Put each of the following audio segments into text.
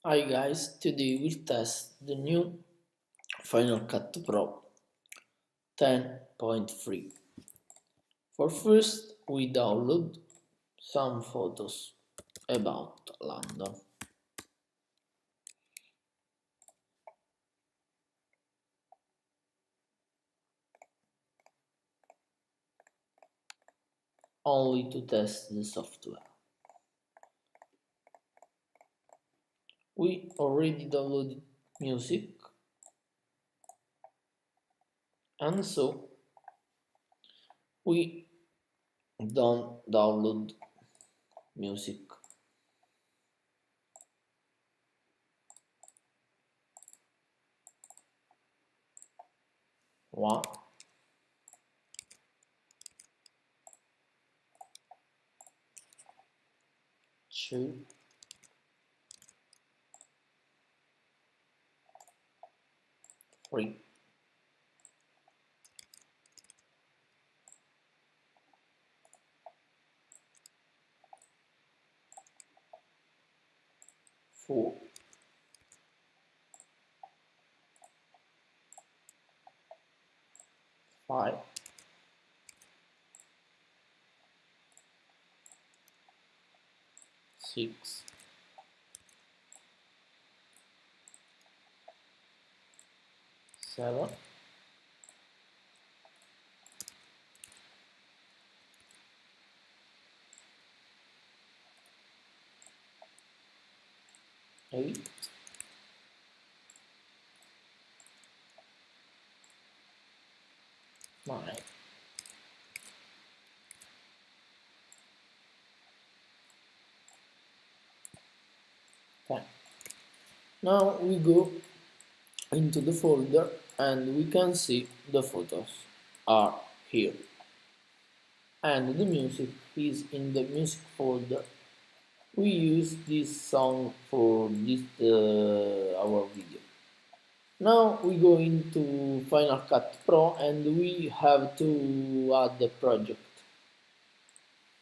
Hi guys, today we'll test the new Final Cut Pro 10.3. For first, we download some photos about London. Only to test the software. We already downloaded music, and so we don't download music. One, two, three, four, five, six, 7, 8, 9, 10. Now we go into the folder and we can see the photos are here and the music is in the music folder. We use this song for this our video. Now we go into Final Cut Pro and we have to add the project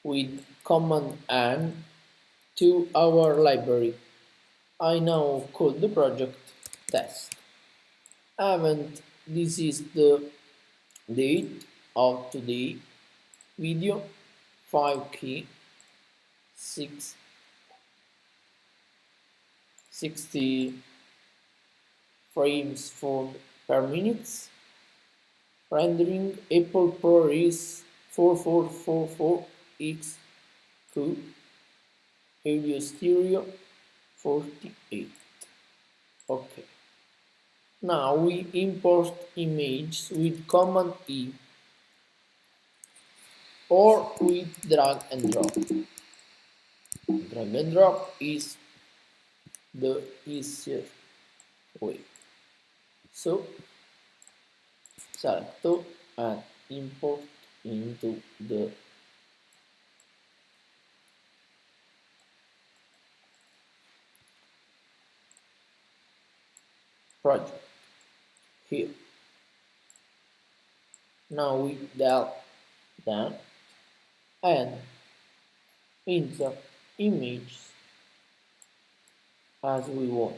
with Command N to our library. I now call the project test. And this is the date of today video 5K 60 frames per minute, rendering Apple ProRes 4444X2 audio stereo 48. Okay. Now we import images with Command E or with drag and drop. Drag and drop is the easier way. So select and import into the project here. Now we delete them and insert images as we want.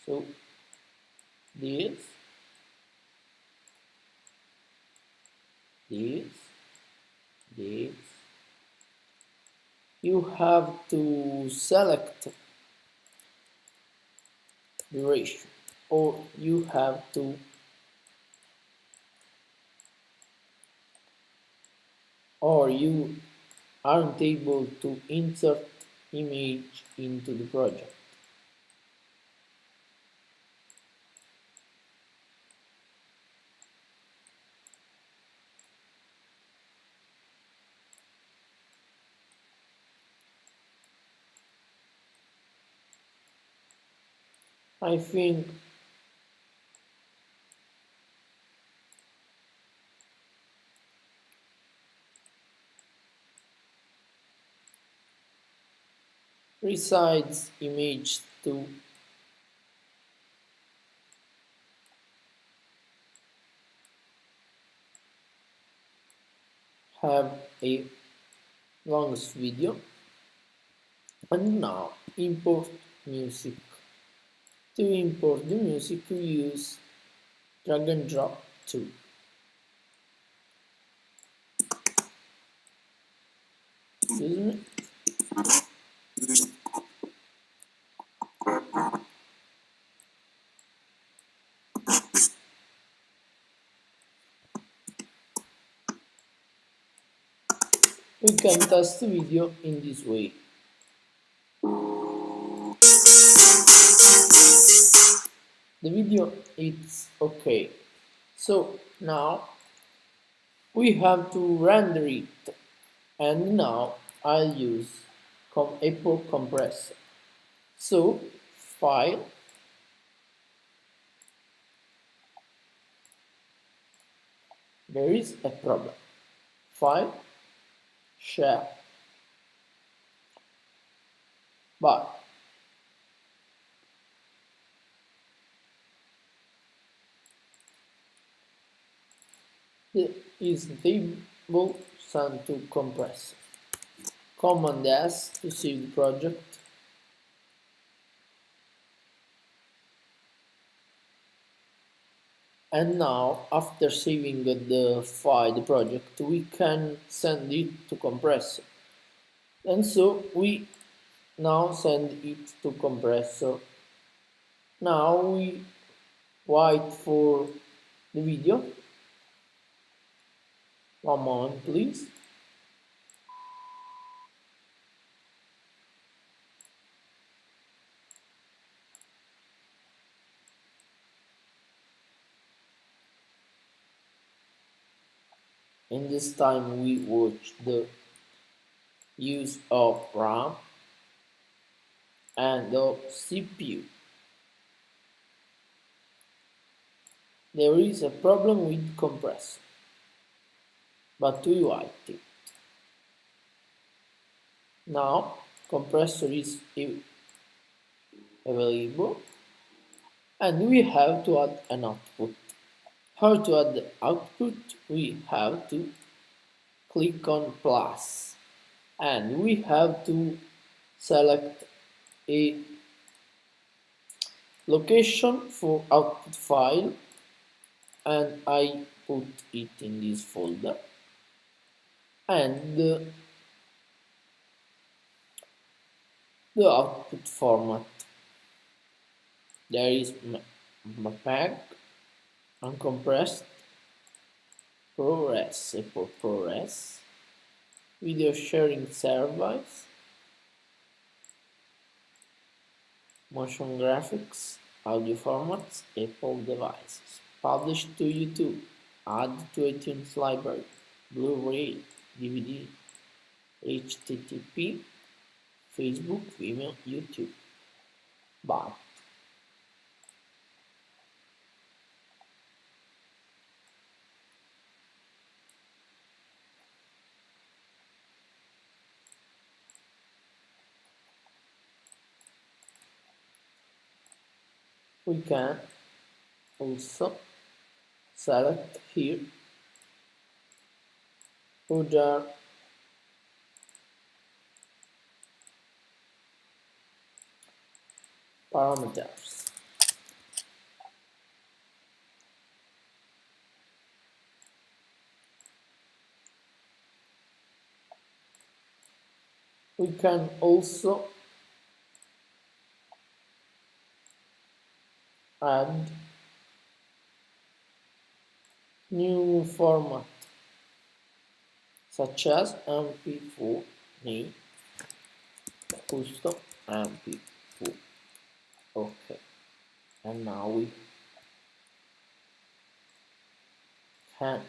So this, you have to select duration or you have to or you aren't able to insert image into the project. I think resize image to have a longest video, and now import music. To import the music, we use drag and drop tool. Excuse me. We can test the video in this way. The video is okay. So now we have to render it, and now I'll use Apple compressor. So file, there is a problem. File, share, but there is the table sent to compressor. Command S to save the project. And now, after saving the file, the project, we can send it to compressor. And so we now send it to compressor. Now we wait for the video. One moment, please. In this time, we watch the use of RAM and of CPU. There is a problem with compressor, but we wait it. Now, compressor is available, and we have to add an output. How to add the output? We have to click on plus, and we have to select a location for output file, and I put it in this folder, and the output format. There is MPEG, uncompressed, ProRes, Apple ProRes, video sharing service, motion graphics, audio formats, Apple devices, published to YouTube, add to iTunes library, Blu-ray, DVD, HTTP, Facebook, Vimeo, YouTube. But we can also select here other parameters. We can also add new format such as MP4, name, custom MP4. Okay, and now we can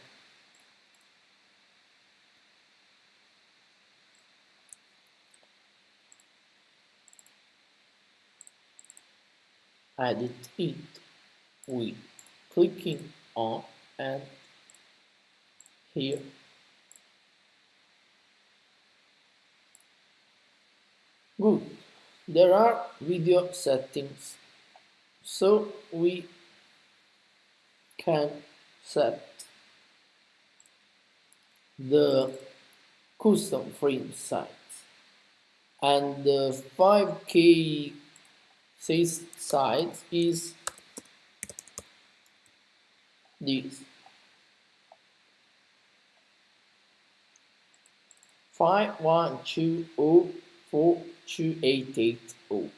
edit it with clicking on and here. Good. There are video settings, so we can set the custom frame size and the 5K this side is this 5120428880.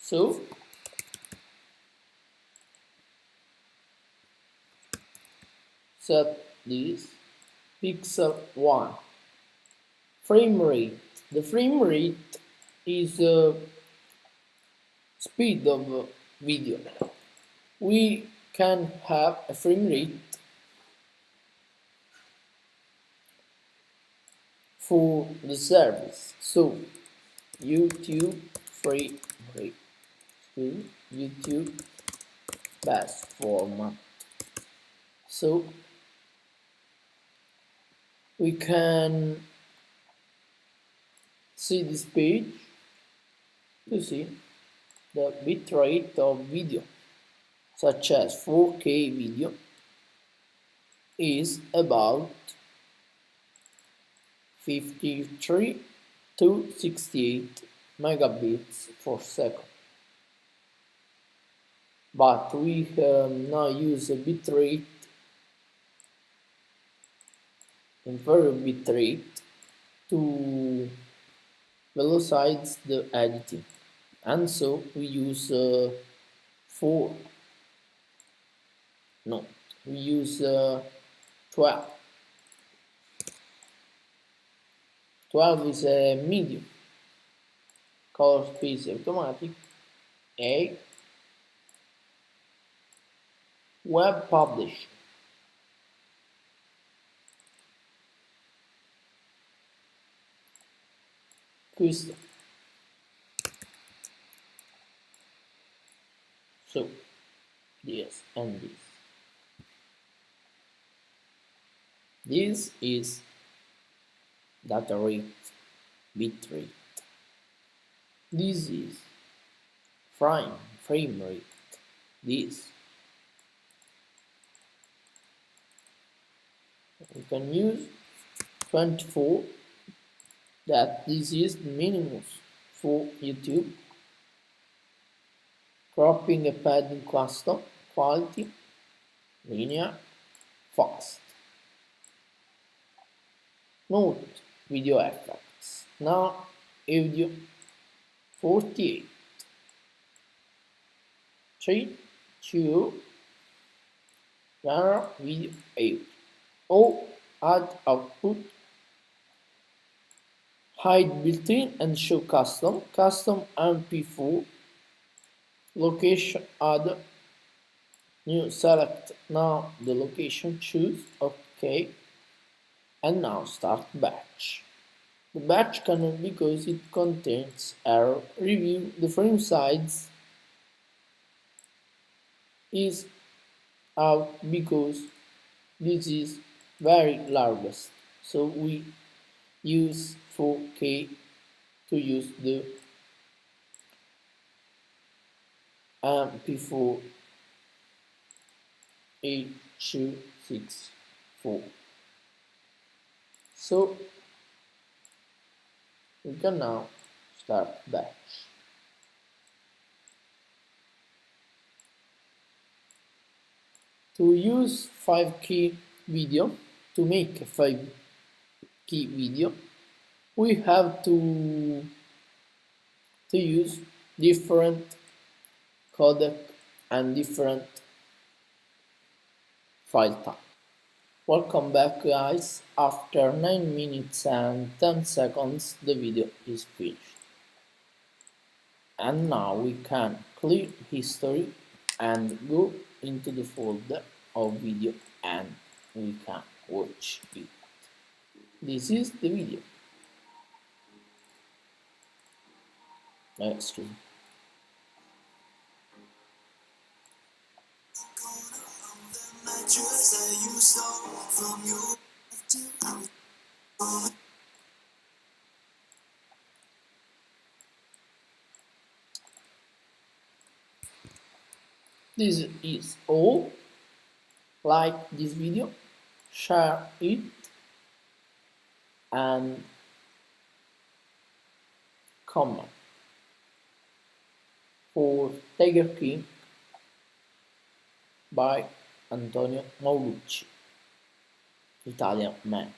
So set this pixel 1 frame rate. The frame rate is the speed of video. We can have a frame rate for the service. So YouTube frame rate, YouTube best format. So we can see this page to see the bitrate of video, such as 4K video is about 53 to 68 megabits per second. But we now use a bitrate, inferior bitrate, to velocize the editing, and so we use 4. No, we use 12. 12 is a medium color space automatic, a web publish. Questo. So this and this. This is data rate, bit rate. This is frame rate. This we can use 24. That this is the minimum for YouTube. Cropping a padding custom, quality, linear, fast. Note video effects. Now audio 48. 3, 2, genre video 8. All add output. Hide built-in and show custom MP4, location other, new select now the location, choose OK, and now start batch. The batch cannot because it contains error. Review the frame size is out because this is very largest, so we use 4K to use the MP4 8264. So we can now start batch. To use 5K video, to make a 5K video, we have to use different codec and different file type. Welcome back guys, after 9 minutes and 10 seconds the video is finished. And now we can clear history and go into the folder of video and we can watch it. This is the video. Excuse me. This is all. Like this video, share it, and comment. for Tigerking by Antonio Maulucci, Italian man.